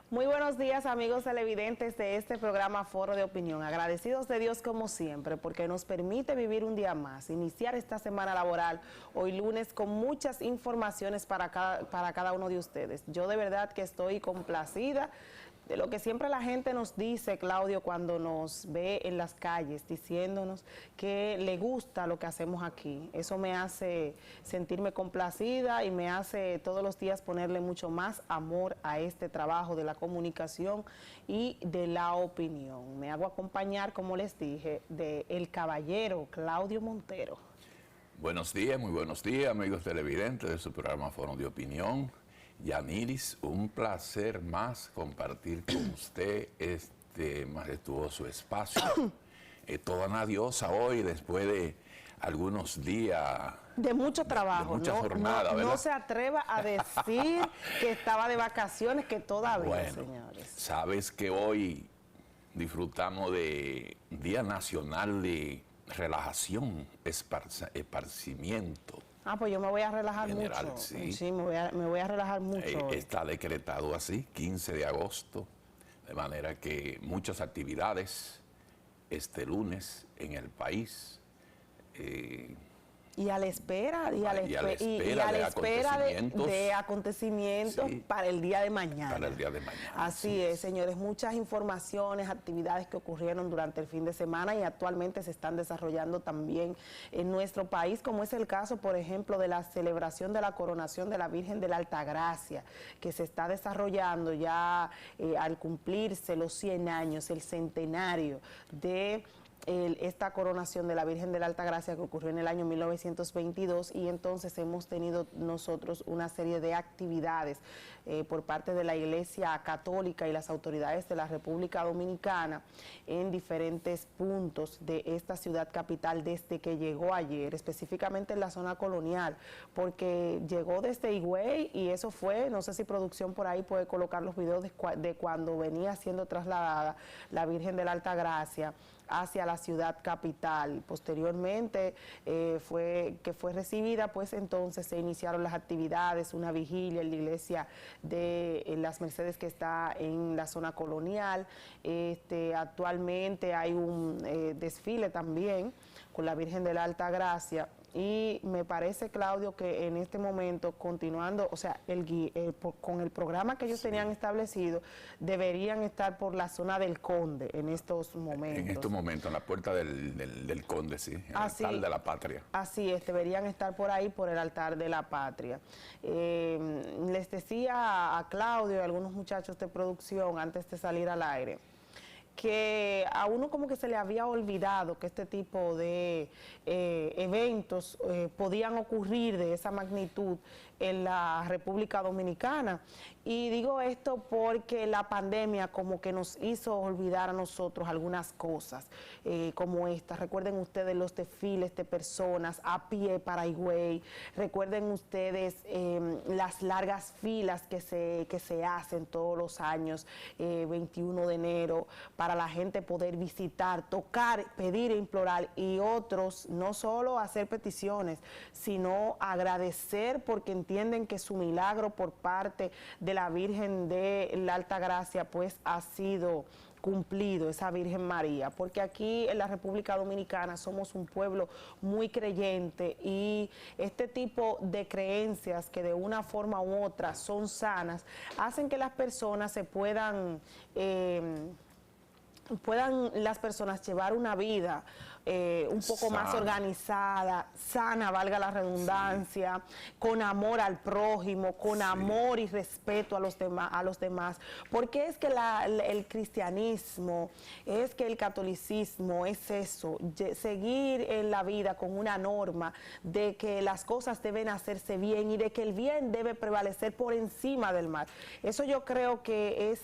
Muy buenos días, amigos televidentes de este programa Foro de Opinión. Agradecidos de Dios como siempre porque nos permite vivir un día más, iniciar esta semana laboral hoy lunes con muchas informaciones para cada uno de ustedes. Yo de verdad que estoy complacida de lo que siempre la gente nos dice, Claudio, cuando nos ve en las calles diciéndonos que le gusta lo que hacemos aquí. Eso me hace sentirme complacida y me hace todos los días ponerle mucho más amor a este trabajo de la comunicación y de la opinión. Me hago acompañar, como les dije, de el caballero Claudio Montero. Buenos días, muy buenos días, amigos televidentes de su programa Foro de Opinión. Yaniris, un placer más compartir con usted este majestuoso espacio. Toda una diosa hoy, después de algunos días... De mucho trabajo, de mucha jornada, ¿verdad? No se atreva a decir que estaba de vacaciones, que todavía, bueno, señores. Sabes que hoy disfrutamos de Día Nacional de Relajación, Esparcimiento. Pues yo me voy a relajar general, mucho. Sí, me voy a relajar mucho. Está decretado así, 15 de agosto, de manera que muchas actividades este lunes en el país. Y a la espera, de acontecimientos sí, para el día de mañana. Para el día de mañana. Así es, señores, muchas informaciones, actividades que ocurrieron durante el fin de semana y actualmente se están desarrollando también en nuestro país, como es el caso, por ejemplo, de la celebración de la coronación de la Virgen de la Altagracia, que se está desarrollando ya al cumplirse los 100 años, el centenario de esta coronación de la Virgen de la Altagracia que ocurrió en el año 1922, y entonces hemos tenido nosotros una serie de actividades por parte de la Iglesia Católica y las autoridades de la República Dominicana en diferentes puntos de esta ciudad capital desde que llegó ayer, específicamente en la zona colonial, porque llegó desde Higüey y eso fue, no sé si producción por ahí puede colocar los videos de cuando venía siendo trasladada la Virgen de la Altagracia hacia la ciudad capital. Posteriormente fue recibida, pues entonces se iniciaron las actividades, una vigilia en la iglesia de Las Mercedes que está en la zona colonial. Actualmente hay un desfile también con la Virgen de la Altagracia. Y me parece, Claudio, que en este momento, continuando, o sea, con el programa que ellos tenían establecido, deberían estar por la zona del Conde en estos momentos. En estos momentos, en la puerta del Conde, sí, en el altar de la patria. Así es, deberían estar por ahí, por el altar de la patria. Les decía a Claudio y a algunos muchachos de producción, antes de salir al aire, que a uno como que se le había olvidado que este tipo de eventos podían ocurrir de esa magnitud en la República Dominicana. Y digo esto porque la pandemia como que nos hizo olvidar a nosotros algunas cosas como esta. Recuerden ustedes los desfiles de personas a pie para Higüey. Recuerden ustedes las largas filas que se hacen todos los años, 21 de enero, para la gente poder visitar, tocar, pedir e implorar, y otros no solo hacer peticiones, sino agradecer porque entienden que su milagro por parte de la Virgen de la Altagracia pues ha sido cumplido, esa Virgen María, porque aquí en la República Dominicana somos un pueblo muy creyente y este tipo de creencias que de una forma u otra son sanas, hacen que las personas se puedan las personas llevar una vida un poco más organizada, sana, valga la redundancia, con amor al prójimo, con amor y respeto a los demás, porque es que el cristianismo, es que el catolicismo es eso, seguir en la vida con una norma de que las cosas deben hacerse bien y de que el bien debe prevalecer por encima del mal. Eso yo creo que es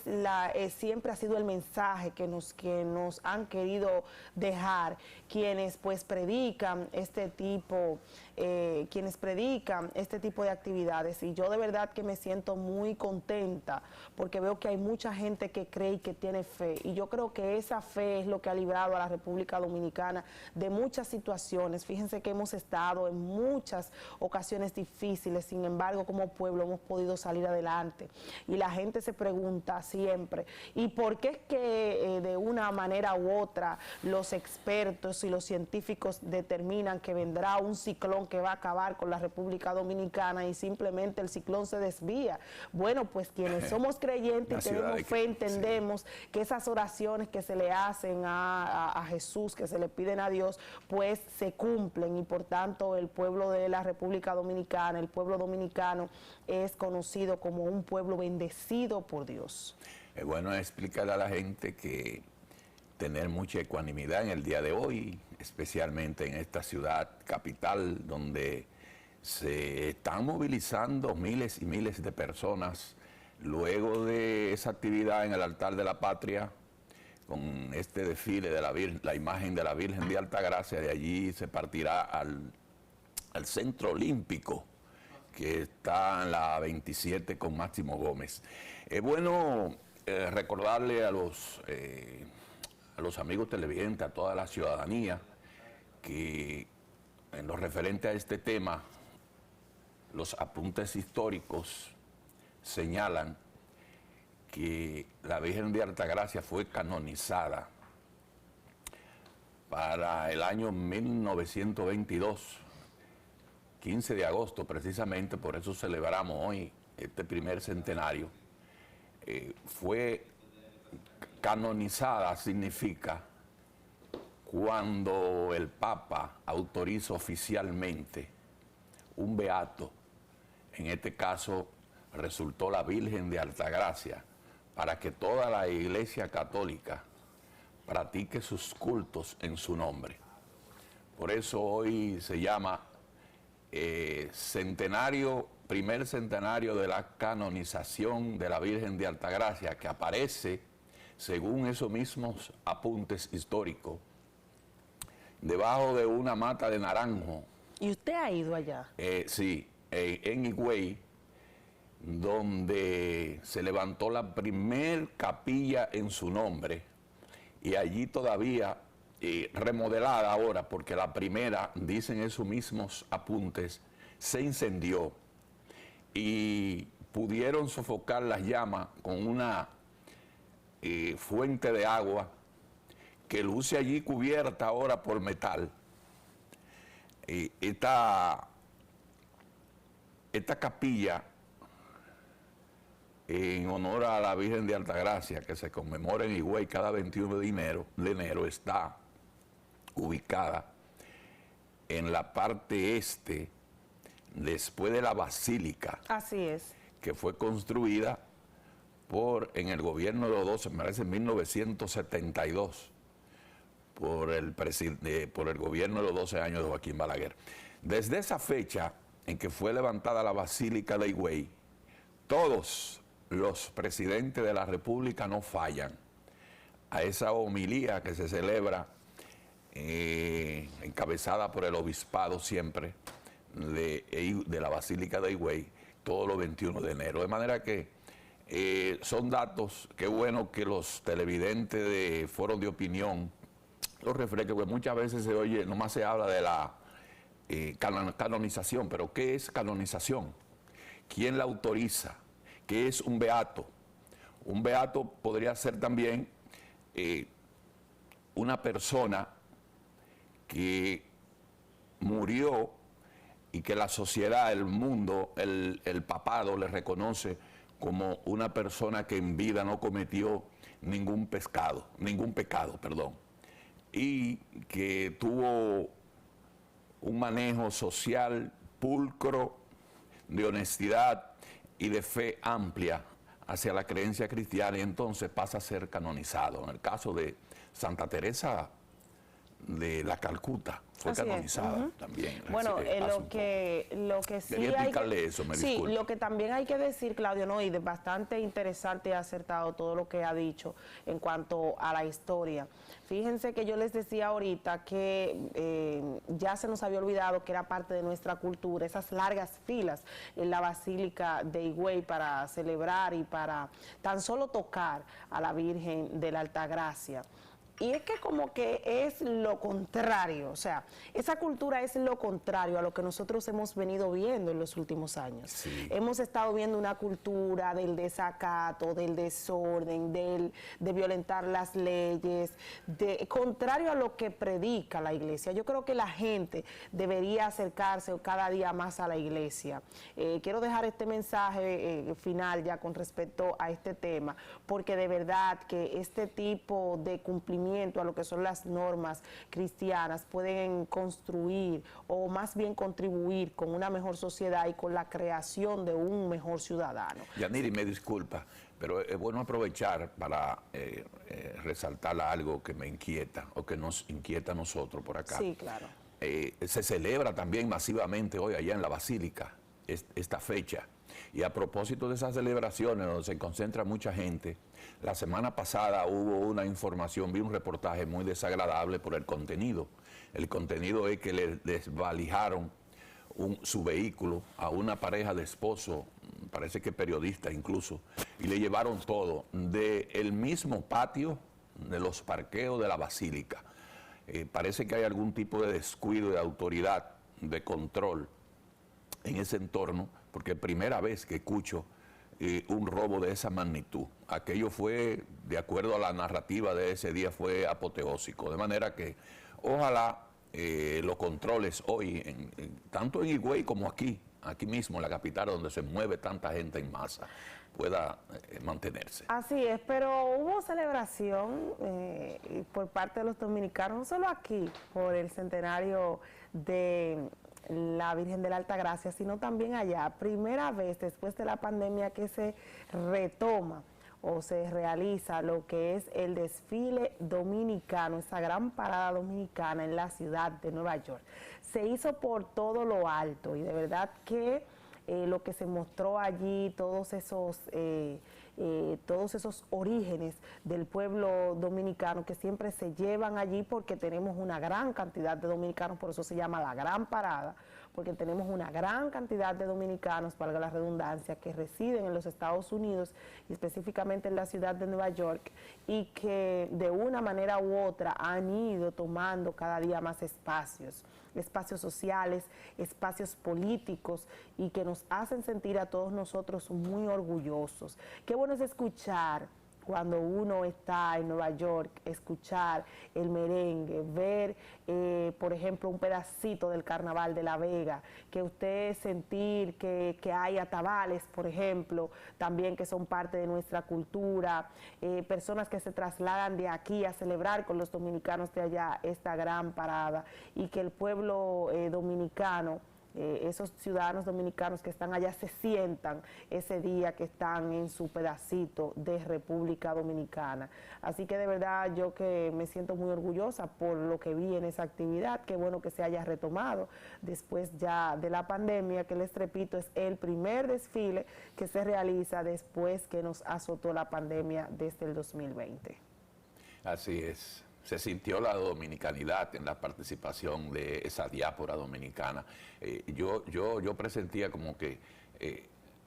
siempre ha sido el mensaje que nos mitos que nos han querido dejar quienes pues predican este tipo de actividades. Y yo de verdad que me siento muy contenta porque veo que hay mucha gente que cree y que tiene fe, y yo creo que esa fe es lo que ha librado a la República Dominicana de muchas situaciones. Fíjense que hemos estado en muchas ocasiones difíciles, sin embargo como pueblo hemos podido salir adelante, y la gente se pregunta siempre, ¿y por qué es que de una manera u otra los expertos y los científicos determinan que vendrá un ciclón que va a acabar con la República Dominicana y simplemente el ciclón se desvía? Bueno, pues quienes somos creyentes y tenemos fe, entendemos que esas oraciones que se le hacen a Jesús, que se le piden a Dios, pues se cumplen, y por tanto el pueblo de la República Dominicana, el pueblo dominicano, es conocido como un pueblo bendecido por Dios. Es bueno explicarle a la gente que tener mucha ecuanimidad en el día de hoy, especialmente en esta ciudad capital, donde se están movilizando miles y miles de personas luego de esa actividad en el altar de la patria, con este desfile de la imagen de la Virgen de Altagracia. De allí se partirá al Centro Olímpico, que está en la 27 con Máximo Gómez. Es bueno recordarle a los amigos televidentes, a toda la ciudadanía, que en lo referente a este tema, los apuntes históricos señalan que la Virgen de Altagracia fue canonizada para el año 1922, 15 de agosto precisamente, por eso celebramos hoy este primer centenario. Fue canonizada, significa cuando el Papa autoriza oficialmente un beato, en este caso resultó la Virgen de Altagracia, para que toda la Iglesia Católica practique sus cultos en su nombre. Por eso hoy se llama primer centenario de la canonización de la Virgen de Altagracia, que aparece, según esos mismos apuntes históricos, debajo de una mata de naranjo. ¿Y usted ha ido allá? Sí, en Higüey, donde se levantó la primer capilla en su nombre, y allí todavía remodelada ahora, porque la primera, dicen esos mismos apuntes, se incendió y pudieron sofocar las llamas con una fuente de agua que luce allí cubierta ahora por metal. Esta capilla, en honor a la Virgen de Altagracia, que se conmemora en Higüey cada 21 de enero, está ubicada en la parte este, después de la basílica. Así es. Que fue construida en el gobierno de Lodosa, me parece en 1972, por el gobierno de los 12 años de Joaquín Balaguer. Desde esa fecha en que fue levantada la basílica de Higüey, todos los presidentes de la República no fallan a esa homilía que se celebra, encabezada por el obispado siempre, de la Basílica de Higüey, todos los 21 de enero. De manera que son datos, qué bueno que los televidentes de foros de opinión los refresquen, porque muchas veces se oye, nomás se habla de la canonización, pero ¿qué es canonización? ¿Quién la autoriza? ¿Qué es un beato? Un beato podría ser también una persona que murió y que la sociedad, el mundo, el papado le reconoce como una persona que en vida no cometió ningún pecado, y que tuvo un manejo social pulcro, de honestidad y de fe amplia hacia la creencia cristiana, y entonces pasa a ser canonizado. En el caso de Santa Teresa de la Calcuta. Fue Así canonizada también. Bueno, lo que sí Quería hay explicarle eso, me sí, disculpe. lo que también hay que decir, Claudio, ¿no? Y de bastante interesante y acertado todo lo que ha dicho en cuanto a la historia. Fíjense que yo les decía ahorita que ya se nos había olvidado que era parte de nuestra cultura, esas largas filas en la Basílica de Higüey para celebrar y para tan solo tocar a la Virgen de la Altagracia. Y es que como que es lo contrario, o sea, esa cultura es lo contrario a lo que nosotros hemos venido viendo en los últimos años. Sí. Hemos estado viendo una cultura del desacato, del desorden, de violentar las leyes, contrario a lo que predica la iglesia. Yo creo que la gente debería acercarse cada día más a la iglesia. Quiero dejar este mensaje final ya con respecto a este tema, porque de verdad que este tipo de cumplimiento a lo que son las normas cristianas pueden construir o más bien contribuir con una mejor sociedad y con la creación de un mejor ciudadano. Yaniri, me disculpa, pero es bueno aprovechar para resaltar algo que me inquieta o que nos inquieta a nosotros por acá. Sí, claro. Se celebra también masivamente hoy allá en la Basílica esta fecha. Y a propósito de esas celebraciones donde se concentra mucha gente, la semana pasada hubo una información, vi un reportaje muy desagradable por el contenido. El contenido es que le desvalijaron su vehículo a una pareja de esposos, parece que periodista incluso, y le llevaron todo del mismo patio de los parqueos de la Basílica. Parece que hay algún tipo de descuido de autoridad, de control en ese entorno, porque es primera vez que escucho un robo de esa magnitud. Aquello fue, de acuerdo a la narrativa de ese día, fue apoteósico. De manera que ojalá los controles hoy, tanto en Higüey como aquí mismo en la capital, donde se mueve tanta gente en masa, pueda mantenerse. Así es, pero hubo celebración por parte de los dominicanos, no solo aquí, por el centenario de la Virgen de la Altagracia, sino también allá. Primera vez después de la pandemia que se retoma o se realiza lo que es el desfile dominicano, esa gran parada dominicana en la ciudad de Nueva York. Se hizo por todo lo alto y de verdad que lo que se mostró allí, todos esos orígenes del pueblo dominicano que siempre se llevan allí porque tenemos una gran cantidad de dominicanos, por eso se llama la Gran Parada, porque tenemos una gran cantidad de dominicanos, valga la redundancia, que residen en los Estados Unidos y específicamente en la ciudad de Nueva York y que de una manera u otra han ido tomando cada día más espacios sociales, espacios políticos y que nos hacen sentir a todos nosotros muy orgullosos. Qué bueno es escuchar cuando uno está en Nueva York, escuchar el merengue, ver, por ejemplo, un pedacito del Carnaval de La Vega, que usted sentir que hay atabales, por ejemplo, también que son parte de nuestra cultura, personas que se trasladan de aquí a celebrar con los dominicanos de allá esta gran parada y que el pueblo dominicano, esos ciudadanos dominicanos que están allá se sientan ese día que están en su pedacito de República Dominicana. Así que de verdad yo que me siento muy orgullosa por lo que vi en esa actividad, qué bueno que se haya retomado después ya de la pandemia, que les repito es el primer desfile que se realiza después que nos azotó la pandemia desde el 2020. Así es. Se sintió la dominicanidad en la participación de esa diáspora dominicana. Yo presentía como que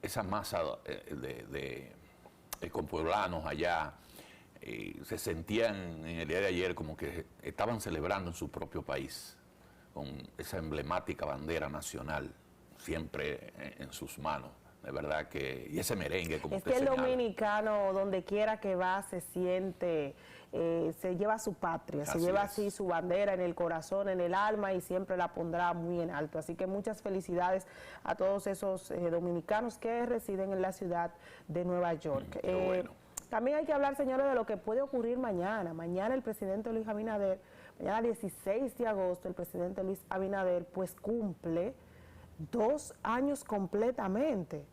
esa masa de compueblanos allá se sentían en el día de ayer como que estaban celebrando en su propio país, con esa emblemática bandera nacional siempre en sus manos. De verdad que, y ese merengue como usted señala. Es que el dominicano, donde quiera que va, se siente, se lleva su patria, se lleva así su bandera en el corazón, en el alma y siempre la pondrá muy en alto. Así que muchas felicidades a todos esos dominicanos que residen en la ciudad de Nueva York. Bueno. También hay que hablar, señores, de lo que puede ocurrir mañana. Mañana el presidente Luis Abinader, mañana 16 de agosto, el presidente Luis Abinader pues cumple 2 años completamente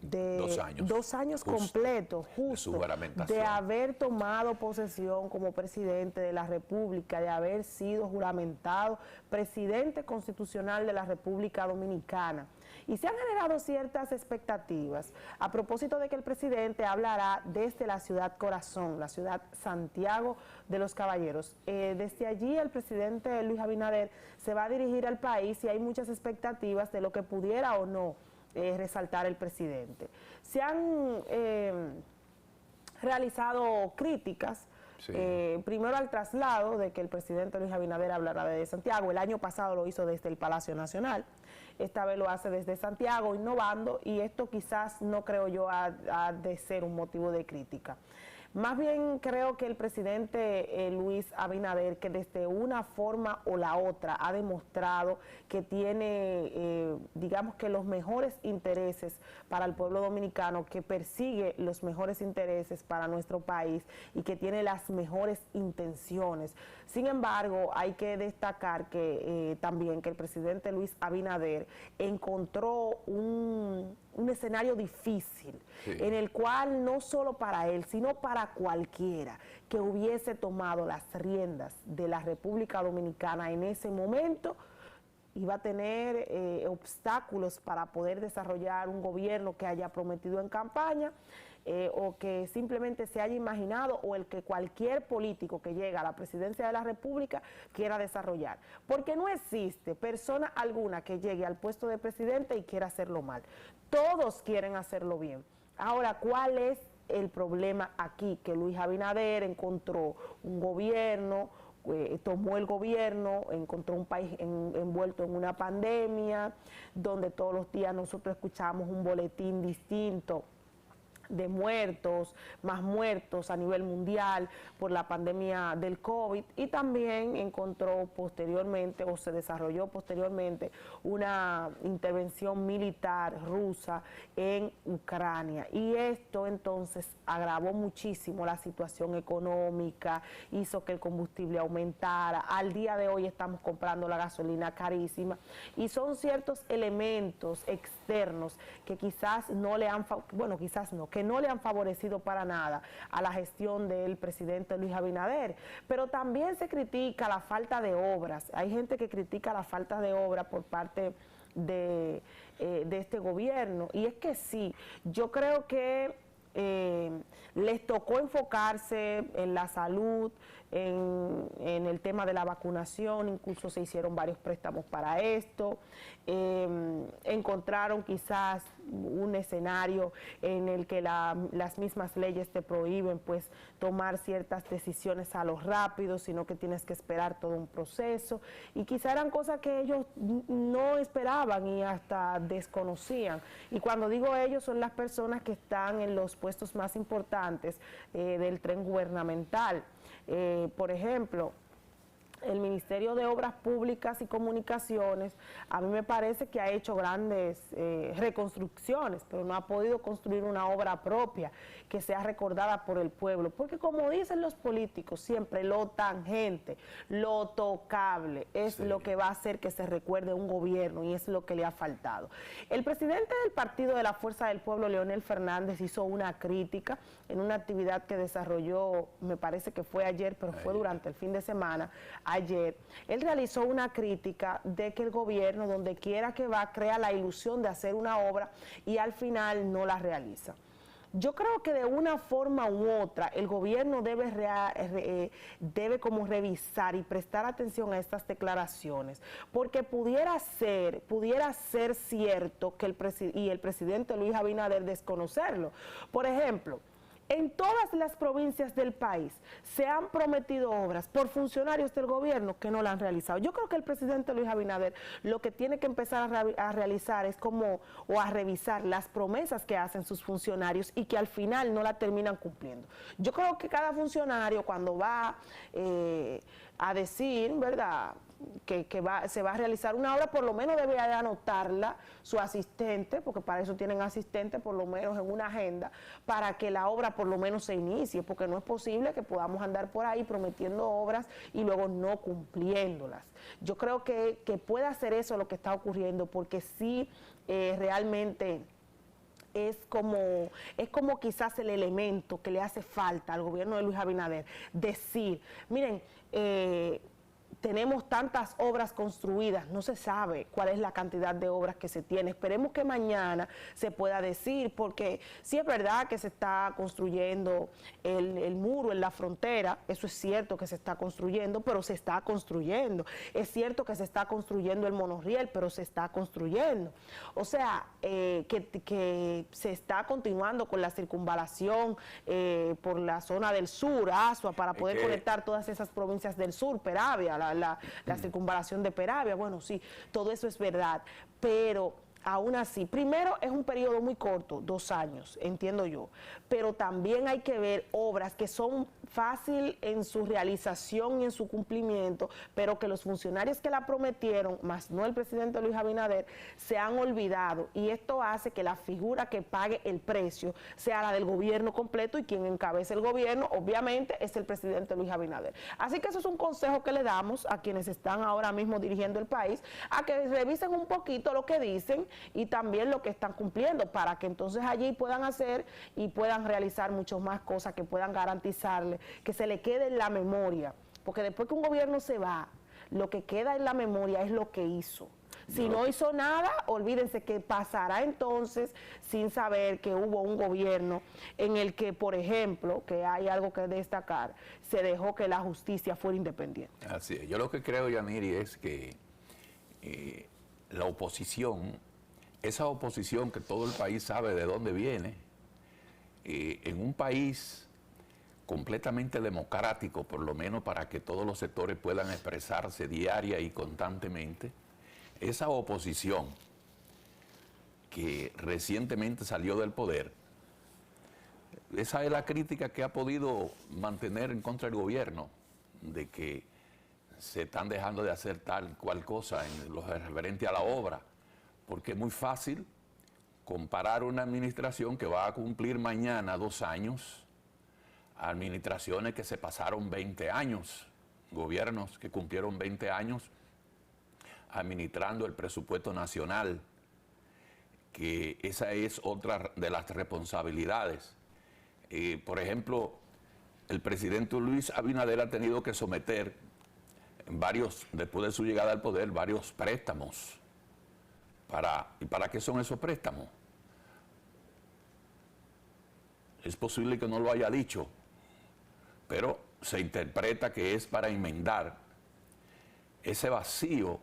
de 2 años. 2 años completos, justo, de haber tomado posesión como presidente de la República, de haber sido juramentado presidente constitucional de la República Dominicana. Y se han generado ciertas expectativas a propósito de que el presidente hablará desde la ciudad corazón, la ciudad Santiago de los Caballeros. Desde allí el presidente Luis Abinader se va a dirigir al país y hay muchas expectativas de lo que pudiera o no resaltar el presidente. Se han realizado críticas, sí, primero al traslado de que el presidente Luis Abinader hablará desde Santiago. El año pasado lo hizo desde el Palacio Nacional, esta vez lo hace desde Santiago, innovando, y esto quizás no creo yo ha de ser un motivo de crítica. Más bien creo que el presidente Luis Abinader, que desde una forma o la otra ha demostrado que tiene, digamos que los mejores intereses para el pueblo dominicano, que persigue los mejores intereses para nuestro país y que tiene las mejores intenciones. Sin embargo, hay que destacar que también que el presidente Luis Abinader encontró un escenario difícil, sí, en el cual no solo para él, sino para cualquiera que hubiese tomado las riendas de la República Dominicana en ese momento, iba a tener obstáculos para poder desarrollar un gobierno que haya prometido en campaña, o que simplemente se haya imaginado, o el que cualquier político que llega a la presidencia de la República quiera desarrollar. Porque no existe persona alguna que llegue al puesto de presidente y quiera hacerlo mal. Todos quieren hacerlo bien. Ahora, ¿cuál es el problema aquí? Que Luis Abinader encontró un gobierno, tomó el gobierno, encontró un país envuelto en una pandemia, donde todos los días nosotros escuchamos un boletín distinto de muertos, más muertos a nivel mundial por la pandemia del COVID, y también encontró posteriormente, o se desarrolló posteriormente, una intervención militar rusa en Ucrania, y esto entonces agravó muchísimo la situación económica, hizo que el combustible aumentara. Al día de hoy estamos comprando la gasolina carísima, y son ciertos elementos externos que quizás no le han, bueno, quizás no, que no le han favorecido para nada a la gestión del presidente Luis Abinader. Pero también se critica la falta de obras. Hay gente que critica la falta de obras por parte de este gobierno, y es que sí, yo creo que les tocó enfocarse en la salud, en el tema de la vacunación, incluso se hicieron varios préstamos para esto, encontraron quizás un escenario en el que las mismas leyes te prohíben pues tomar ciertas decisiones a lo rápido, sino que tienes que esperar todo un proceso, y quizás eran cosas que ellos no esperaban y hasta desconocían. Y cuando digo ellos, son las personas que están en los puestos más importantes del tren gubernamental. Por ejemplo, el Ministerio de Obras Públicas y Comunicaciones, a mí me parece que ha hecho grandes reconstrucciones, pero no ha podido construir una obra propia que sea recordada por el pueblo, porque como dicen los políticos siempre, lo tangente, lo tocable es lo que va a hacer que se recuerde un gobierno, y es lo que le ha faltado. El presidente del Partido de la Fuerza del Pueblo, Leonel Fernández, hizo una crítica en una actividad que desarrolló, me parece que fue ayer, pero fue durante el fin de semana. Ayer, él realizó una crítica de que el gobierno, donde quiera que va, crea la ilusión de hacer una obra y al final no la realiza. Yo creo que de una forma u otra el gobierno debe como revisar y prestar atención a estas declaraciones, porque pudiera ser cierto que el presidente Luis Abinader desconocerlo. Por ejemplo, en todas las provincias del país se han prometido obras por funcionarios del gobierno que no la han realizado. Yo creo que el presidente Luis Abinader lo que tiene que empezar a realizar es a revisar las promesas que hacen sus funcionarios y que al final no la terminan cumpliendo. Yo creo que cada funcionario, cuando va a decir, ¿verdad?, que se va a realizar una obra, por lo menos debe de anotarla su asistente, porque para eso tienen asistente, por lo menos en una agenda, para que la obra por lo menos se inicie, porque no es posible que podamos andar por ahí prometiendo obras y luego no cumpliéndolas. Yo creo que puede hacer eso lo que está ocurriendo, porque sí realmente es como quizás el elemento que le hace falta al gobierno de Luis Abinader, decir, miren, tenemos tantas obras construidas, no se sabe cuál es la cantidad de obras que se tiene. Esperemos que mañana se pueda decir, porque sí es verdad que se está construyendo el muro en la frontera, eso es cierto que se está construyendo, pero se está construyendo. Es cierto que se está construyendo el monorriel, pero se está construyendo. O sea, que se está continuando con la circunvalación por la zona del sur, Asua, para poder conectar todas esas provincias del sur, Peravia, la circunvalación de Peravia. Bueno, sí, todo eso es verdad, pero aún así, primero es un periodo muy corto, 2 años, entiendo yo, pero también hay que ver obras que son fácil en su realización y en su cumplimiento, pero que los funcionarios que la prometieron, más no el presidente Luis Abinader, se han olvidado, y esto hace que la figura que pague el precio sea la del gobierno completo, y quien encabeza el gobierno, obviamente, es el presidente Luis Abinader. Así que eso es un consejo que le damos a quienes están ahora mismo dirigiendo el país, a que revisen un poquito lo que dicen y también lo que están cumpliendo, para que entonces allí puedan hacer y puedan realizar muchas más cosas que puedan garantizarle que se le quede en la memoria, porque después que un gobierno se va, lo que queda en la memoria es lo que hizo. Si no hizo nada, olvídense que pasará entonces sin saber que hubo un gobierno en el que, por ejemplo, que hay algo que destacar, se dejó que la justicia fuera independiente. Así es. Yo lo que creo, Yaniri, es que la oposición, esa oposición que todo el país sabe de dónde viene, en un país completamente democrático, por lo menos para que todos los sectores puedan expresarse diaria y constantemente, esa oposición que recientemente salió del poder, esa es la crítica que ha podido mantener en contra del gobierno, de que se están dejando de hacer tal cual cosa en lo referente a la obra, porque es muy fácil comparar una administración que va a cumplir mañana 2 años a administraciones que se pasaron 20 años, gobiernos que cumplieron 20 años administrando el presupuesto nacional, que esa es otra de las responsabilidades. Por ejemplo, el presidente Luis Abinader ha tenido que someter después de su llegada al poder, varios préstamos. ¿Y para qué son esos préstamos? Es posible que no lo haya dicho, pero se interpreta que es para enmendar ese vacío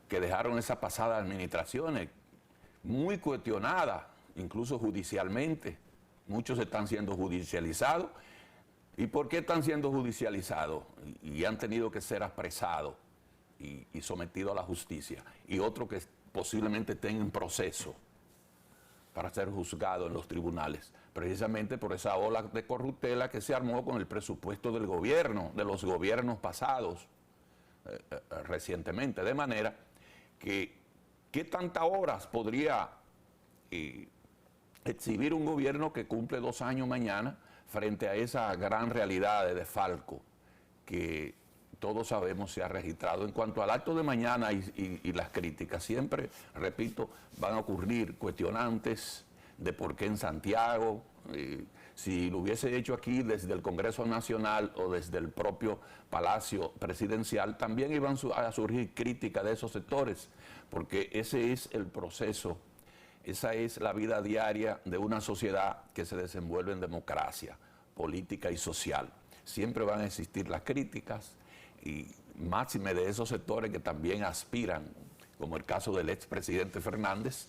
que dejaron esas pasadas administraciones, muy cuestionadas, incluso judicialmente. Muchos están siendo judicializados. ¿Y por qué están siendo judicializados? Y han tenido que ser apresados y sometidos a la justicia. Y otros que posiblemente estén en proceso para ser juzgados en los tribunales, precisamente por esa ola de corruptela que se armó con el presupuesto del gobierno, de los gobiernos pasados recientemente. De manera que, ¿qué tantas horas podría exhibir un gobierno que cumple 2 años mañana frente a esa gran realidad de desfalco que todos sabemos se ha registrado? En cuanto al acto de mañana y las críticas, siempre, repito, van a ocurrir cuestionantes de por qué en Santiago, si lo hubiese hecho aquí desde el Congreso Nacional o desde el propio Palacio Presidencial, también iban a surgir críticas de esos sectores, porque ese es el proceso, esa es la vida diaria de una sociedad que se desenvuelve en democracia política y social. Siempre van a existir las críticas, y máxime de esos sectores que también aspiran, como el caso del expresidente Fernández,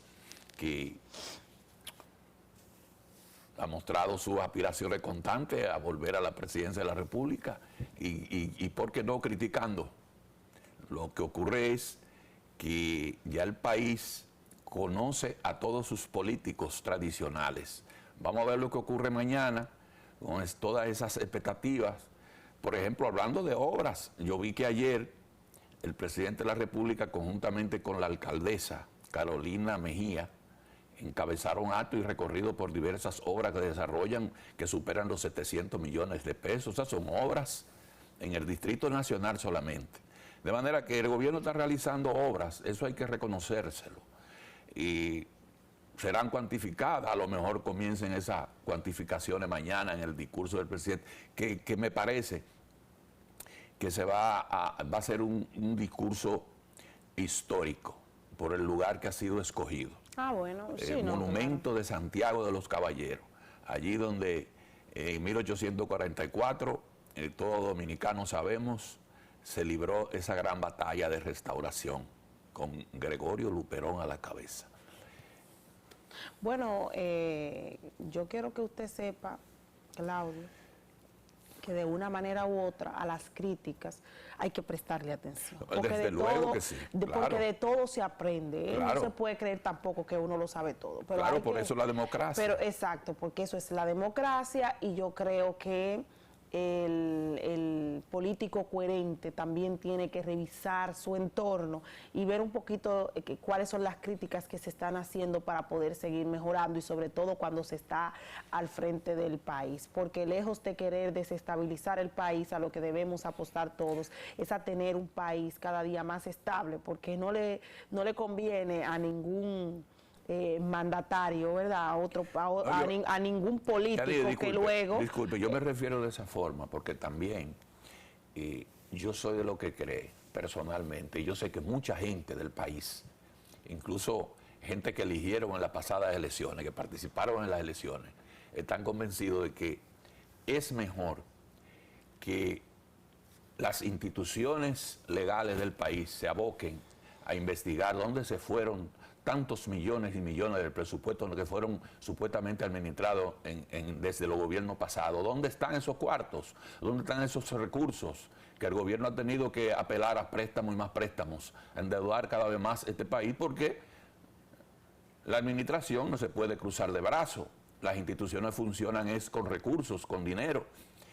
que ha mostrado sus aspiraciones constantes a volver a la presidencia de la República y ¿por qué no criticando? Lo que ocurre es que ya el país conoce a todos sus políticos tradicionales. Vamos a ver lo que ocurre mañana con todas esas expectativas. Por ejemplo, hablando de obras, yo vi que ayer el presidente de la República, conjuntamente con la alcaldesa Carolina Mejía, encabezaron acto y recorrido por diversas obras que desarrollan, que superan los 700 millones de pesos. Esas son obras en el Distrito Nacional solamente. De manera que el gobierno está realizando obras, eso hay que reconocérselo. Y serán cuantificadas, a lo mejor comiencen esas cuantificaciones mañana en el discurso del presidente, que me parece que va a ser un discurso histórico por el lugar que ha sido escogido. Bueno, sí, El monumento de Santiago de los Caballeros, allí donde en 1844, todos dominicanos sabemos, se libró esa gran batalla de restauración con Gregorio Luperón a la cabeza. Bueno, yo quiero que usted sepa, Claudio, que de una manera u otra a las críticas hay que prestarle atención. Porque Desde luego que sí, claro. Porque de todo se aprende. Claro. No se puede creer tampoco que uno lo sabe todo. Pero Claro, por eso la democracia. Pero exacto, porque eso es la democracia, y yo creo que el político coherente también tiene que revisar su entorno y ver un poquito cuáles son las críticas que se están haciendo para poder seguir mejorando, y sobre todo cuando se está al frente del país, porque lejos de querer desestabilizar el país, a lo que debemos apostar todos es a tener un país cada día más estable, porque no le conviene a ningún mandatario, ¿verdad? A ningún político que luego... Disculpe, yo me refiero de esa forma porque también yo soy de lo que cree personalmente, y yo sé que mucha gente del país, incluso gente que eligieron en las pasadas elecciones, que participaron en las elecciones, están convencidos de que es mejor que las instituciones legales del país se aboquen a investigar dónde se fueron tantos millones y millones del presupuesto que fueron supuestamente administrados desde los gobiernos pasados. ¿Dónde están esos cuartos? ¿Dónde están esos recursos que el gobierno ha tenido que apelar a préstamos y más préstamos, a endeudar cada vez más este país? Porque la administración no se puede cruzar de brazos. Las instituciones funcionan es con recursos, con dinero,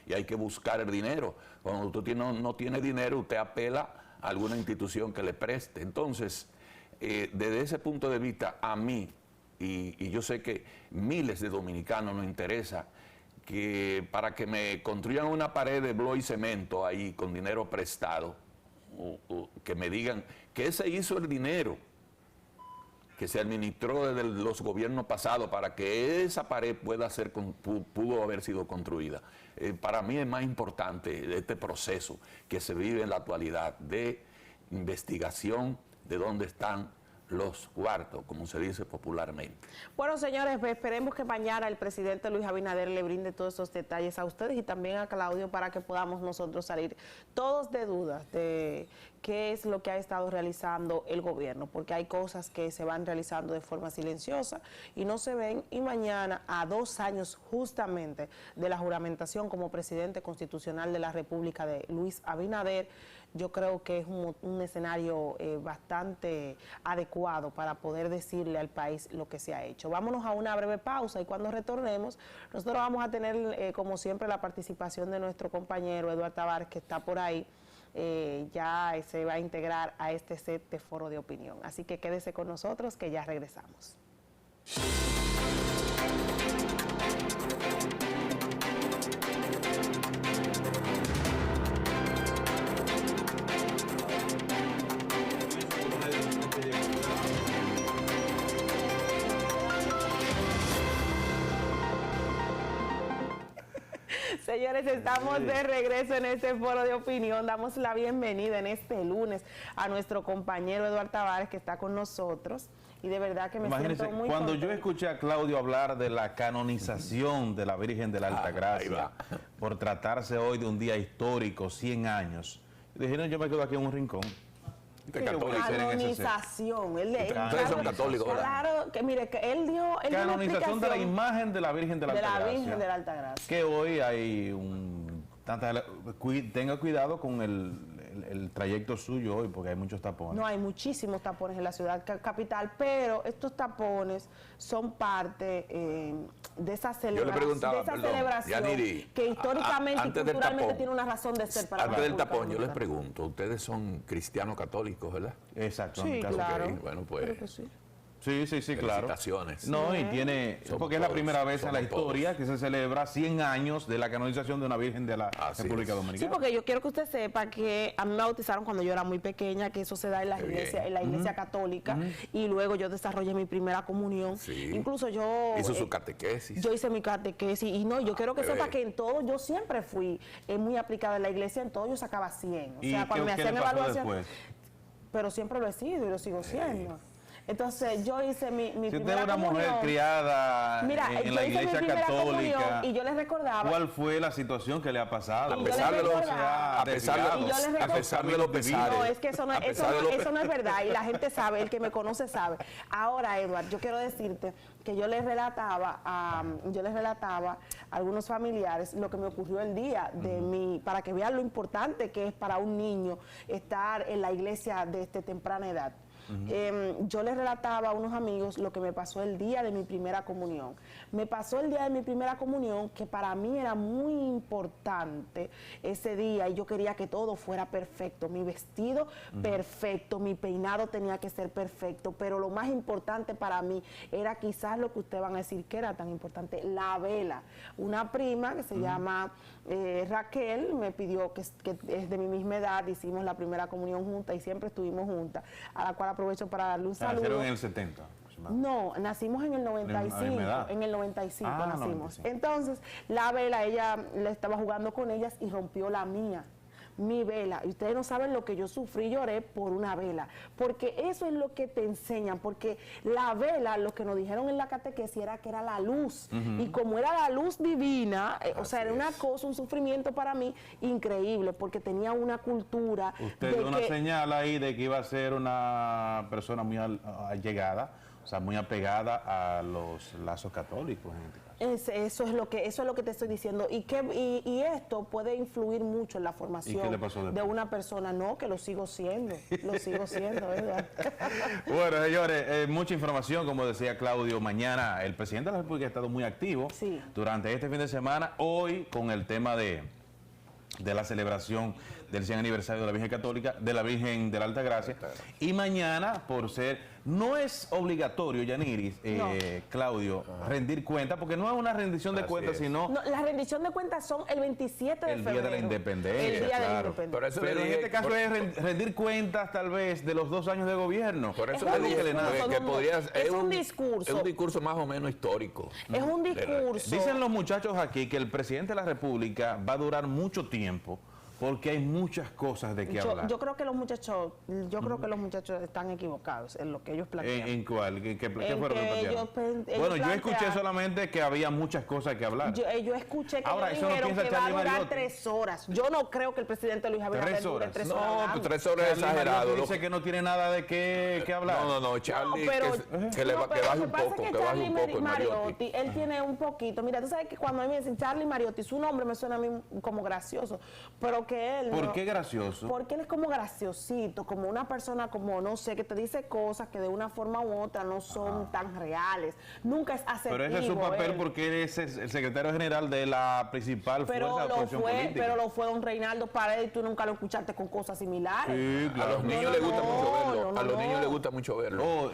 y hay que buscar el dinero. Cuando usted no tiene dinero, usted apela a alguna institución que le preste. Entonces, desde ese punto de vista, a mí, y yo sé que miles de dominicanos nos interesa, que para que me construyan una pared de bloque y cemento ahí con dinero prestado, que me digan qué se hizo el dinero que se administró desde los gobiernos pasados para que esa pared pudo haber sido construida. Para mí es más importante este proceso que se vive en la actualidad de investigación de dónde están los cuartos, como se dice popularmente. Bueno, señores, pues esperemos que mañana el presidente Luis Abinader le brinde todos esos detalles a ustedes y también a Claudio, para que podamos nosotros salir todos de dudas de qué es lo que ha estado realizando el gobierno, porque hay cosas que se van realizando de forma silenciosa y no se ven, y mañana, a 2 años justamente de la juramentación como presidente constitucional de la República de Luis Abinader, yo creo que es un escenario bastante adecuado para poder decirle al país lo que se ha hecho. Vámonos a una breve pausa, y cuando retornemos, nosotros vamos a tener, como siempre, la participación de nuestro compañero Eduardo Tavares, que está por ahí. Ya se va a integrar a este set de foro de opinión. Así que quédese con nosotros, que ya regresamos. Señores, estamos de regreso en este foro de opinión. Damos la bienvenida en este lunes a nuestro compañero Eduardo Tavares, que está con nosotros. Y de verdad que me siento muy cuando contenta. yo escuché a Claudio hablar de la canonización de la Virgen de la Altagracia, por tratarse hoy de un día histórico, 100 años, dije, no, yo me quedo aquí en un rincón. Canonización. Ustedes son católicos, ¿verdad? Claro, que mire, que él dio Canonización de la imagen de la Virgen de la Altagracia. De la Virgen de la Altagracia. Que hoy hay tenga cuidado con el trayecto suyo hoy, porque hay muchos tapones. No, hay muchísimos tapones en la ciudad capital, pero estos tapones son parte de esa celebración, Yaniri, que históricamente y culturalmente tiene una razón de ser para antes del tapón, yo les pregunto, ustedes son cristianos católicos, ¿verdad? Exacto. Sí, claro. Bueno, pues creo que sí. Sí, claro. Felicitaciones. No, y tiene, Somos porque es la todos, primera vez en la somos historia que se celebra 100 años de la canonización de una Virgen de la Así República es. Dominicana. Sí, porque yo quiero que usted sepa que a mí me bautizaron cuando yo era muy pequeña, que eso se da en Qué bien. en la iglesia católica, y luego yo desarrollé mi primera comunión. Sí. Incluso yo... Hizo su catequesis. Yo hice mi catequesis y no, yo quiero que Qué sepa bien. que en todo, yo siempre fui muy aplicada en la iglesia, en todo yo sacaba 100. O ¿Y sea, cuando me qué hacían le pasó evaluación, después? pero siempre lo he sido y lo sigo siendo. Entonces yo hice mi Si usted es primera una mujer comunión. criada Mira, en yo la hice mi iglesia primera comunión católica, y yo les recordaba. ¿cuál fue la situación que le ha pasado? Y yo les recordaba- a pesar de Y yo les a recuerdo- pesar de los pesares. No, es que eso no, A eso pesar de no, los eso no es verdad y la gente sabe, el que me conoce sabe. Ahora, Edward, yo quiero decirte que yo les relataba a algunos familiares lo que me ocurrió el día de para que vean lo importante que es para un niño estar en la iglesia desde temprana edad. Yo les relataba a unos amigos lo que me pasó el día de mi primera comunión. Me pasó el día de mi primera comunión que para mí era muy importante ese día y yo quería que todo fuera perfecto. Mi vestido perfecto, mi peinado tenía que ser perfecto, pero lo más importante para mí era quizás lo que ustedes van a decir que era tan importante, la vela. Una prima que se llama Raquel me pidió que es de mi misma edad, hicimos la primera comunión juntas y siempre estuvimos juntas, a la cual aprovecho para darle un saludo. Nacieron en el 70. No, nacimos en el 95, edad. en el 95 Ah, nacimos. 95. Entonces, la vela, ella le estaba jugando con ellas y rompió la mía. Mi vela, y ustedes no saben lo que yo sufrí y lloré por una vela, porque eso es lo que te enseñan, porque la vela, lo que nos dijeron en la catequesis era que era la luz, y como era la luz divina, o sea, era una cosa, un sufrimiento para mí increíble, porque tenía una cultura. Usted dio una señal ahí de que iba a ser una persona muy allegada, o sea, muy apegada a los lazos católicos en este caso. Eso es lo que te estoy diciendo y esto puede influir mucho en la formación ¿Y qué le pasó de después? una persona. No, que lo sigo siendo, ¿verdad? Bueno, señores, mucha información, como decía Claudio. Mañana el presidente de la República ha estado muy activo Sí. durante este fin de semana, hoy con el tema de la celebración del 100 aniversario de la Virgen Católica, de la Virgen de la Alta Gracia, y mañana, por ser, no es obligatorio, Yaniris, Claudio, rendir cuenta, porque no es una rendición de Así cuentas, es. sino No, la rendición de cuentas son el 27 de el febrero. Día de la Independencia, El Día de la claro. Independencia. Pero en este caso es rendir cuentas, tal vez, de los 2 años de gobierno. Por eso Es le un dije discurso, que no, podría es un discurso. Es un discurso más o menos histórico. Es un discurso. Dicen los muchachos aquí que el presidente de la República va a durar mucho tiempo porque hay muchas cosas de qué hablar. Yo creo que los muchachos están equivocados en lo que ellos plantean. ¿En cuál? ¿Qué En fueron lo que que plantearon? ellos Bueno, yo escuché plantean- solamente que había muchas cosas que hablar. Yo escuché que Ahora, ellos eso no dijeron piensa que va a Charly durar Mariotti. 3 horas. Yo no creo que el presidente Luis Abinader 3 dure horas. 3 No, horas. pues hablando. 3 horas es Charly Mariotti exagerado. dice que no tiene nada de qué hablar. No, Charlie, No, pero- que le no, que pero baje lo un que pasa poco, es que baje Charly un poco el Mariotti. él tiene un poquito. Mira, tú sabes que cuando a mí me dicen Charly Mariotti, su nombre me suena a mí como gracioso, pero que él ¿Por no. qué gracioso? Porque él es como graciosito, como una persona como, no sé, que te dice cosas que de una forma u otra no son tan reales. Nunca es asertivo. Pero ese es su papel él. porque él es el secretario general de la principal fuerza de oposición política. Pero lo fue don Reinaldo Paredes y tú nunca lo escuchaste con cosas similares. Sí, A claro. los niños les gusta mucho verlo. no, A los no. niños les gusta mucho verlo. Oh,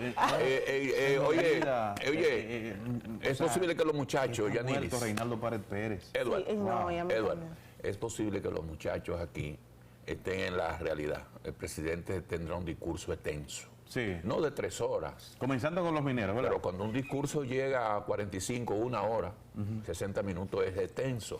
Oye, es posible que los muchachos, ya Yaniris, Reinaldo Pared Pérez. Edward, Sí, no, y a mí Edward, también. es posible que los muchachos aquí estén en la realidad. El presidente tendrá un discurso extenso. Sí. No de 3 horas, Comenzando con los mineros, ¿verdad? pero cuando un discurso llega a 45, 1 hora, 60 minutos es extenso.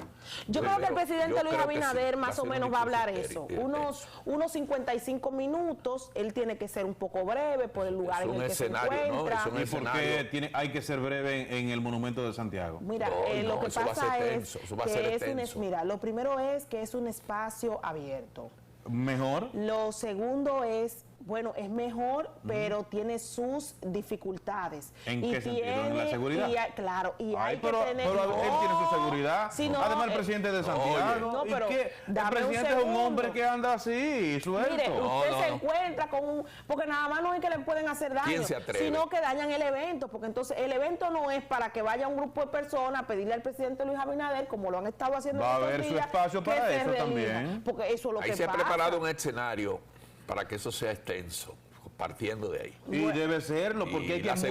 Yo creo que el Yo presidente Luis creo que sí, Abinader va más ser o un menos va a hablar discurso eso. Unos 55 minutos, él tiene que ser un poco breve por el lugar Es en un el que escenario, se ¿no? encuentra. Es un ¿Y por qué escenario. hay que ser breve en el monumento de Santiago? Mira, No, lo que eso va a pasa ser es tenso, eso va a ser que es tenso. mira, lo primero es que es un espacio abierto. Mejor. Lo segundo es, bueno, es mejor, pero tiene sus dificultades. ¿En qué sentido? ¿En la seguridad? Claro, y Ay, hay pero que tener... él tiene su seguridad. Sí, no, Además, el presidente de Santiago. No, ¿y pero qué? El dame un presidente es un segundo. hombre que anda así, suelto. Mire, usted No, se no. encuentra con un... Porque nada más no es que le pueden hacer daño, ¿Quién se atreve? sino que dañan el evento. Porque entonces el evento no es para que vaya un grupo de personas a pedirle al presidente Luis Abinader, como lo han estado haciendo Va a estos haber su días, espacio que para se eso relija. también. Porque eso es lo Ahí que se ha pasa. preparado un escenario para que eso sea extenso. partiendo de ahí. Y debe serlo, porque Y hay muchas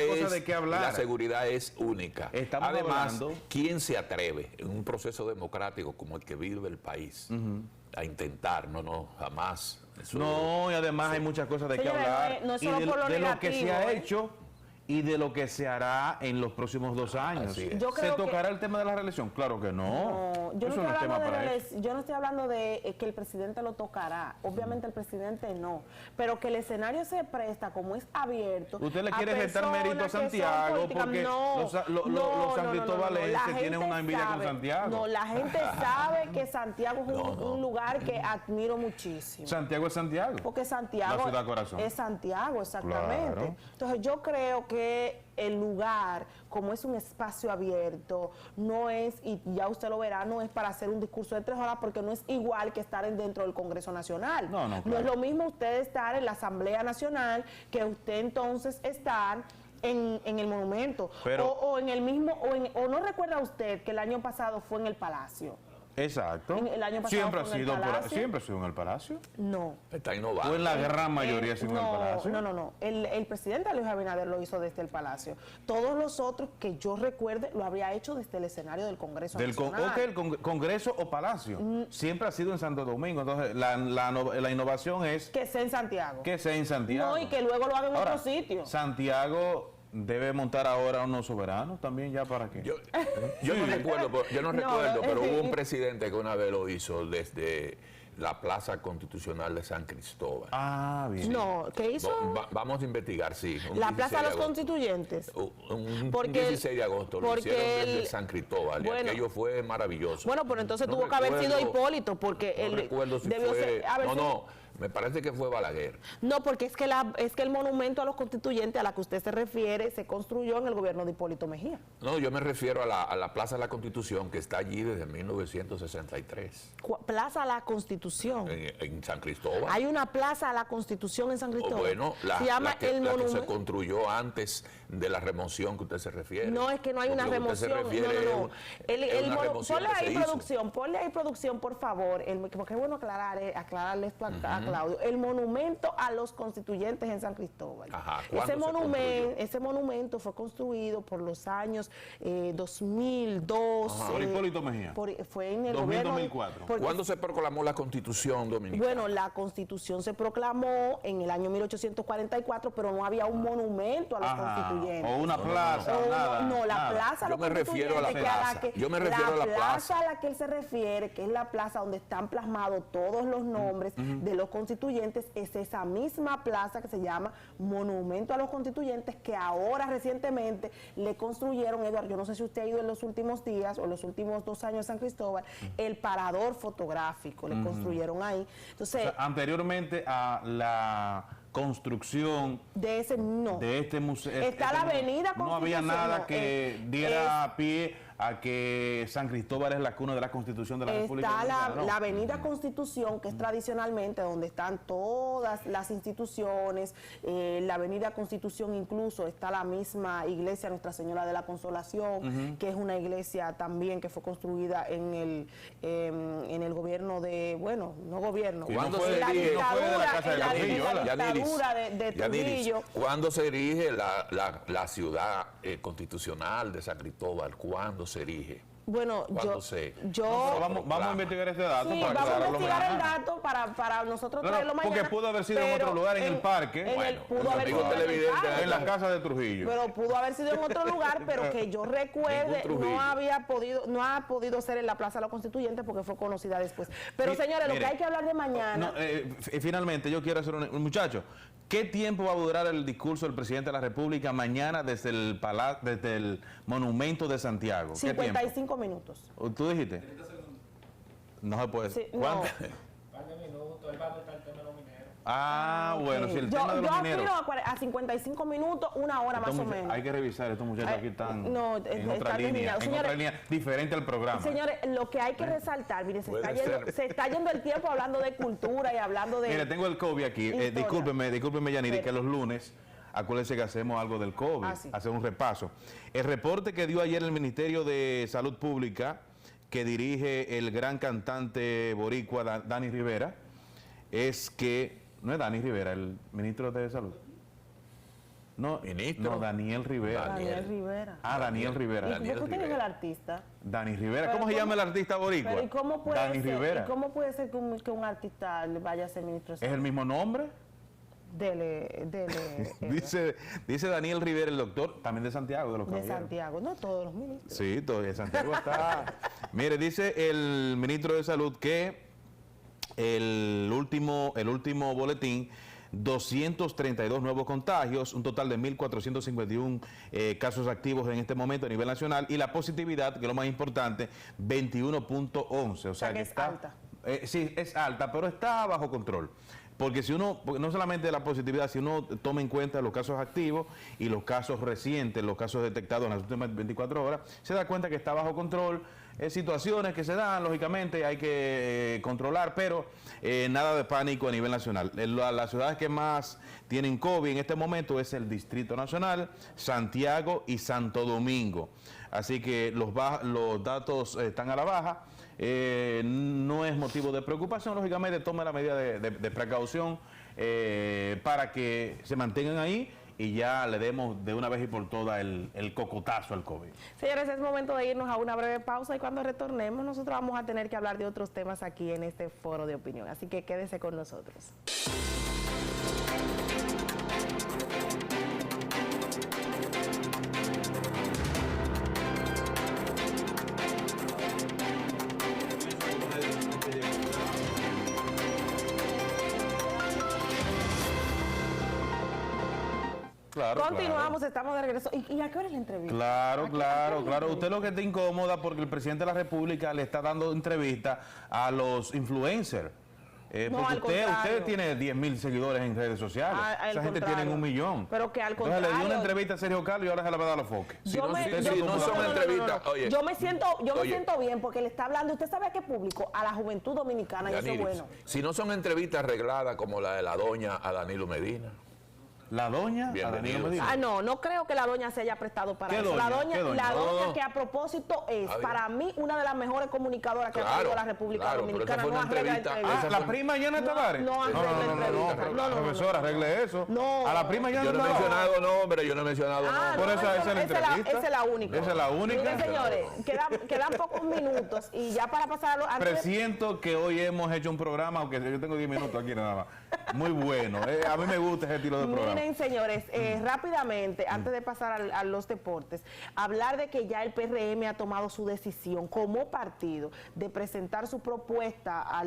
cosas de qué hablar. La seguridad es única. Estamos Además, hablando... ¿quién se atreve en un proceso democrático como el que vive el país a intentar? No, jamás. Eso, No, y además hay muchas cosas de qué Señores, hablar. no es Y solo de, por lo de lo que se negativo, ha hecho y de lo que se hará en los próximos 2 años. Así es. Yo ¿Se creo tocará el tema de la reelección? Claro que no. No, yo no, Eso estoy no es tema hablando para de eso. yo no estoy hablando de que el presidente lo tocará. Obviamente el presidente no. Pero que el escenario se presta, como es abierto. Usted le a quiere restar personas mérito a que son Santiago políticas. porque No, los san cristobalenses La tienen gente una envidia con sabe- Santiago. No, la gente sabe que Santiago es un lugar que admiro muchísimo. Santiago es Santiago. Porque Santiago La ciudad corazón. es Santiago, exactamente. Claro. Entonces yo creo que el lugar, como es un espacio abierto, no es, y ya usted lo verá, no es para hacer un discurso de 3 horas, porque no es igual que estar dentro del Congreso Nacional. No, No claro. es lo mismo usted estar en la Asamblea Nacional que usted entonces estar en el monumento. Pero- o en el mismo, o no recuerda usted que el año pasado fue en el Palacio. Exacto. El año pasado Siempre ha fue en el sido Palacio. siempre ha sido en el Palacio. No. está innovando. O en la gran mayoría ha sido en el Palacio. No. El presidente Luis Abinader lo hizo desde el Palacio. Todos los otros que yo recuerde lo habría hecho desde el escenario del Congreso Nacional. Ok, el Congreso o Palacio. Siempre ha sido en Santo Domingo. Entonces, la innovación es Que sea en Santiago. que sea en Santiago. No, y que luego lo haga en Ahora, otro sitio. Santiago debe montar ahora unos soberanos también, ¿ya para qué? Yo no recuerdo, No, pero hubo un presidente que una vez lo hizo desde la Plaza Constitucional de San Cristóbal. Ah, bien. No, ¿qué hizo? Vamos a investigar, sí. un La 16 Plaza de los agosto. Constituyentes. Un Porque 16 de agosto lo porque hicieron desde el- San Cristóbal bueno. y aquello fue maravilloso. Bueno, pero entonces No tuvo que haber sido recuerdo- Hipólito, porque No él recuerdo si debió fue... ser... haber sido- No, me parece que fue Balaguer. No, porque es que el monumento a los constituyentes a la que usted se refiere se construyó en el gobierno de Hipólito Mejía. No, yo me refiero a la Plaza de la Constitución, que está allí desde 1963, Plaza a la Constitución. en San Cristóbal. Hay una plaza a la Constitución en San O Cristóbal. bueno, se llama la que se monumento. construyó antes de la remoción que usted se refiere. No, es que no hay una Porque lo que usted se remoción. refiere No. es una remoción Ponle que se ahí hizo. producción, por favor, porque es bueno aclararle esto a Claudio. El monumento a los constituyentes en San Cristóbal. Ajá, ¿cuándo se construyó? Ese monumento fue construido por los años 2002. Por Hipólito Mejía. Fue en el 2000, gobierno. 2004. porque- ¿Cuándo se proclamó la Constitución dominicana? Bueno, la Constitución se proclamó en el año 1844, pero no había un monumento a los Ajá. constituyentes. O una plaza, O nada. no, la nada. plaza a Yo los me refiero a la constituyentes, que plaza. que- Yo me refiero a la plaza. a la que él se refiere, que es la plaza donde están plasmados todos los nombres de los constituyentes, es esa misma plaza que se llama Monumento a los Constituyentes, que ahora recientemente le construyeron, Eduardo, yo no sé si usted ha ido en los últimos días o en los últimos 2 años a San Cristóbal, el parador fotográfico, le construyeron ahí. Entonces, O sea, anteriormente a la construcción de ese no. de este museo. Está la avenida No había Constitución, nada no, que diera pie a que San Cristóbal es la cuna de la Constitución de la República Está Dominicana, ¿no? la avenida Constitución, que es tradicionalmente donde están todas las instituciones. La avenida Constitución incluso está la misma iglesia Nuestra Señora de la Consolación, que es una iglesia también que fue construida en el gobierno de, bueno, no gobierno, Y no ¿Cuándo fue se de- dirige? no fue de la casa de en la Trujillo, ¿verdad? dictadura de Yaniris, Trujillo. ¿cuándo se erige la ciudad constitucional de San Cristóbal? ¿Cuándo se erige? Bueno, ¿Cuándo yo se- Pero vamos a investigar este dato Sí, para vamos a aclararlo investigar el mañana. dato para nosotros Claro, traerlo mañana. porque pudo haber sido en pero otro lugar, en el parque. Bueno, pudo los haber amigos sido en el televidentes parque. En la casa de Trujillo. Pero pudo haber sido en otro lugar, pero que yo recuerde, Ningún Trujillo. no ha podido ser en la Plaza de los Constituyentes porque fue conocida después. Pero Sí, señores, lo mire. que hay que hablar de mañana. No, finalmente, yo quiero hacer un muchacho. ¿Qué tiempo va a durar el discurso del presidente de la República mañana desde el Monumento de Santiago? ¿Qué tiempo? 55 minutos. ¿Tú dijiste? 30 segundos. No se puede. Sí, ¿Cuánto? Par de minutos, él va a tocar el tema de los mineros. Ah, bueno, si el yo tema de los mineros. aspiro a 55 minutos, 1 hora más o menos. Hay que revisar, estos muchachos Ay, aquí están no, en está otra línea, terminado. en Señores, otra línea diferente al programa. Señores, lo que hay que resaltar, miren, Puede ser. se está yendo el tiempo hablando de cultura y hablando de... Mire, tengo el COVID aquí. Historia. Discúlpeme, Yaniri, Pero- que los lunes, acuérdense que hacemos algo del COVID, Ah, sí. hacer un repaso. El reporte que dio ayer el Ministerio de Salud Pública, que dirige el gran cantante boricua Dani Rivera, es que No es Dani Rivera, el ministro de Salud. No, ¿Ministro? no, Daniel Rivera. Daniel Rivera. Ah, Daniel Rivera. ¿Y Daniel por qué usted es el Rivera. artista? Dani Rivera. Pero ¿Cómo se llama el artista boricua? Pero ¿y cómo puede Dani ser, Rivera. ¿y cómo puede ser que un artista vaya a ser ministro de ¿Es el mismo nombre? Dele, Dice Daniel Rivera, el doctor, también de Santiago, de los de Caballeros. Santiago, no todos los ministros. Sí, todo de Santiago está. Mire, dice el ministro de Salud que el último boletín, 232 nuevos contagios, un total de 1.451 casos activos en este momento a nivel nacional, y la positividad, que es lo más importante, 21.11. O sea que es está alta. Sí, es alta, pero está bajo control. Porque si uno, no solamente la positividad, si uno toma en cuenta los casos activos y los casos recientes, los casos detectados en las últimas 24 horas, se da cuenta que está bajo control. Situaciones que se dan, lógicamente hay que controlar, pero nada de pánico a nivel nacional. Las ciudades que más tienen COVID en este momento es el Distrito Nacional, Santiago y Santo Domingo. Así que los datos están a la baja. No es motivo de preocupación, lógicamente tome la medida de precaución para que se mantengan ahí y ya le demos de una vez y por todas el cocotazo al COVID. Señores, es momento de irnos a una breve pausa y cuando retornemos nosotros vamos a tener que hablar de otros temas aquí en este foro de opinión, así que quédese con nosotros. Claro, Continuamos, estamos de regreso. ¿Y a qué hora es la entrevista? Claro, ¿A qué hora es la claro. Usted entrevista? lo que está incómoda porque el presidente de la República le está dando entrevista a los influencers. No, Porque al contrario. usted tiene 10.000 seguidores en redes sociales. Al Esa gente contrario. tiene 1 millón. Pero que al Entonces le dio contrario. una entrevista a Sergio Carlos y ahora se la va a dar a los foques. Si no son entrevistas, oye. Yo me siento Oye. bien porque le está hablando, usted sabe a qué público, a la juventud dominicana, y eso es Yaniris, bueno. si no son entrevistas arregladas como la de la doña a Danilo Medina. La doña, a Bienvenidos. Danilo Medina. No creo que la doña se haya prestado para ¿Qué eso. doña? La doña, ¿Qué doña? la doña No. que a propósito es, Está bien. para mí, una de las mejores comunicadoras que ha Claro, tenido la República claro, pero Dominicana. esa fue una arregla entrevista. Ah, la prima Yana Tavares. no, no, Profesora, arregle eso. No. A la prima Yana Yo no he Tavares. mencionado nombre, yo no he mencionado nombre. Por esa es la entrevista. Esa es la única. Esa es la única. Miren, señores, quedan pocos minutos y ya para pasar a lo... antes de- Presiento que hoy hemos hecho un programa, aunque yo tengo 10 minutos aquí nada más. Muy bueno. A mí me gusta ese estilo de programa. Miren, señores, rápidamente, antes de pasar a los deportes, hablar de que ya el PRM ha tomado su decisión como partido de presentar su propuesta a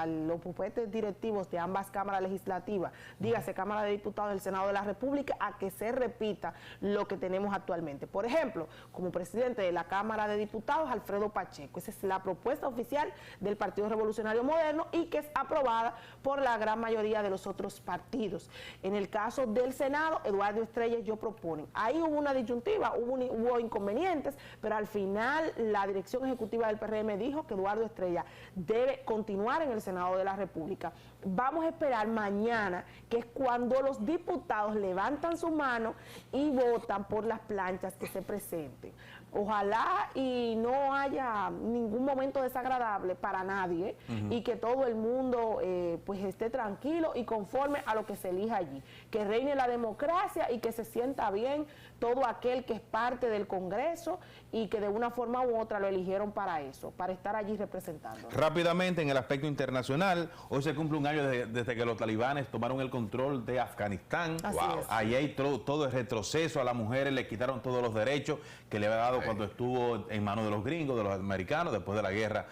los puestos directivos de ambas cámaras legislativas, dígase Cámara de Diputados del Senado de la República, a que se repita lo que tenemos actualmente. Por ejemplo, como presidente de la Cámara de Diputados, Alfredo Pacheco. Esa es la propuesta oficial del Partido Revolucionario Moderno y que es aprobada por la gran mayoría de los otros partidos. En el caso del Senado, Eduardo Estrella y yo proponen. Ahí hubo una disyuntiva, hubo inconvenientes, pero al final la dirección ejecutiva del PRM dijo que Eduardo Estrella debe continuar en el Senado de la República. Vamos a esperar mañana, que es cuando los diputados levantan su mano y votan por las planchas que se presenten. Ojalá y no haya ningún momento desagradable para nadie y que todo el mundo pues esté tranquilo y conforme a lo que se elija allí. Que reine la democracia y que se sienta bien todo aquel que es parte del Congreso y que de una forma u otra lo eligieron para eso, para estar allí representando. Rápidamente, en el aspecto internacional, hoy se cumple un año desde que los talibanes tomaron el control de Afganistán. Así es. Ahí hay todo el retroceso, a las mujeres le quitaron todos los derechos que le había dado cuando estuvo en manos de los gringos, de los americanos, después de la guerra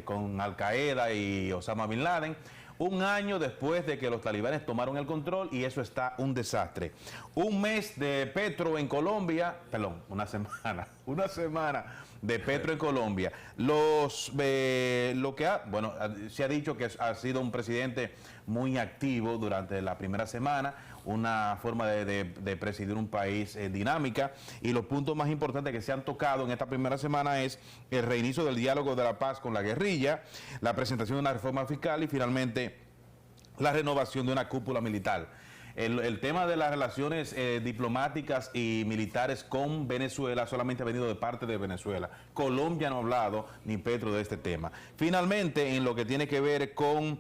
con Al Qaeda y Osama Bin Laden. Un año después de que los talibanes tomaron el control y eso está un desastre. Un mes de Petro en Colombia, perdón, una semana de Petro en Colombia. Se ha dicho que ha sido un presidente muy activo durante la primera semana, una forma de presidir un país dinámica, y los puntos más importantes que se han tocado en esta primera semana es el reinicio del diálogo de la paz con la guerrilla, la presentación de una reforma fiscal y finalmente la renovación de una cúpula militar. El tema de las relaciones diplomáticas y militares con Venezuela solamente ha venido de parte de Venezuela. Colombia no ha hablado, ni Petro, de este tema. Finalmente, en lo que tiene que ver con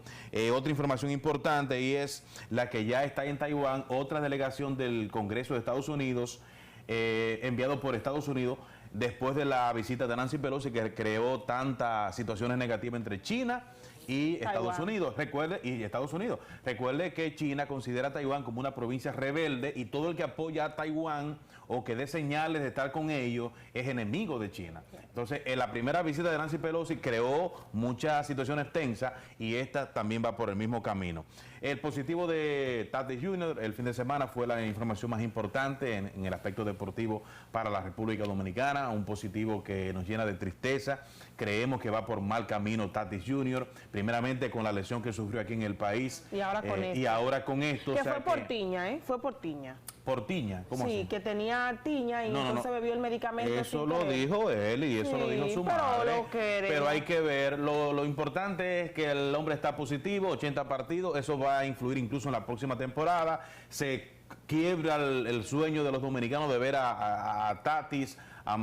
otra información importante, y es la que ya está en Taiwán, otra delegación del Congreso de Estados Unidos, enviado por Estados Unidos, después de la visita de Nancy Pelosi, que creó tantas situaciones negativas entre China y Estados Unidos. Recuerde que China considera a Taiwán como una provincia rebelde, y todo el que apoya a Taiwán o que dé señales de estar con ellos es enemigo de China. Entonces, en la primera visita de Nancy Pelosi creó muchas situaciones tensas, y esta también va por el mismo camino. El positivo de Tatis Jr. el fin de semana fue la información más importante en el aspecto deportivo para la República Dominicana, un positivo que nos llena de tristeza. Creemos que va por mal camino Tatis Jr., primeramente con la lesión que sufrió aquí en el país. Y ahora con esto. Y ahora con esto. Que fue por tiña, ¿eh? Fue por tiña. ¿Por tiña? ¿Cómo así? Sí, que tenía tiña y entonces bebió el medicamento. Eso lo dijo él y eso lo dijo su madre. Pero hay que ver, lo importante es que el hombre está positivo, 80 partidos, eso va a influir incluso en la próxima temporada. Se quiebra el sueño de los dominicanos de ver a Tatis, a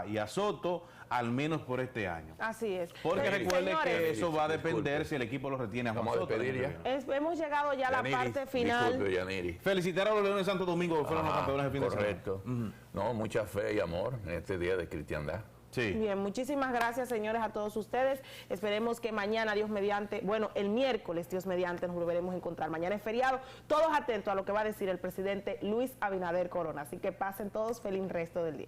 y a Soto, al menos por este año. Así es. Porque recuerde que eso va a depender disculpe, si el equipo lo retiene a Juan vamos a Soto. despedir ya. Hemos llegado ya a la Yaniris, parte final. Disculpe, Yaniris. Felicitar a los Leones de Santo Domingo, que fueron los campeones del fin de semana. Correcto. No, mucha fe y amor en este día de cristiandad. Sí. Bien, muchísimas gracias, señores, a todos ustedes. Esperemos que mañana, Dios mediante, bueno, el miércoles, Dios mediante, nos volveremos a encontrar. Mañana es feriado, todos atentos a lo que va a decir el presidente Luis Abinader Corona. Así que pasen todos feliz resto del día.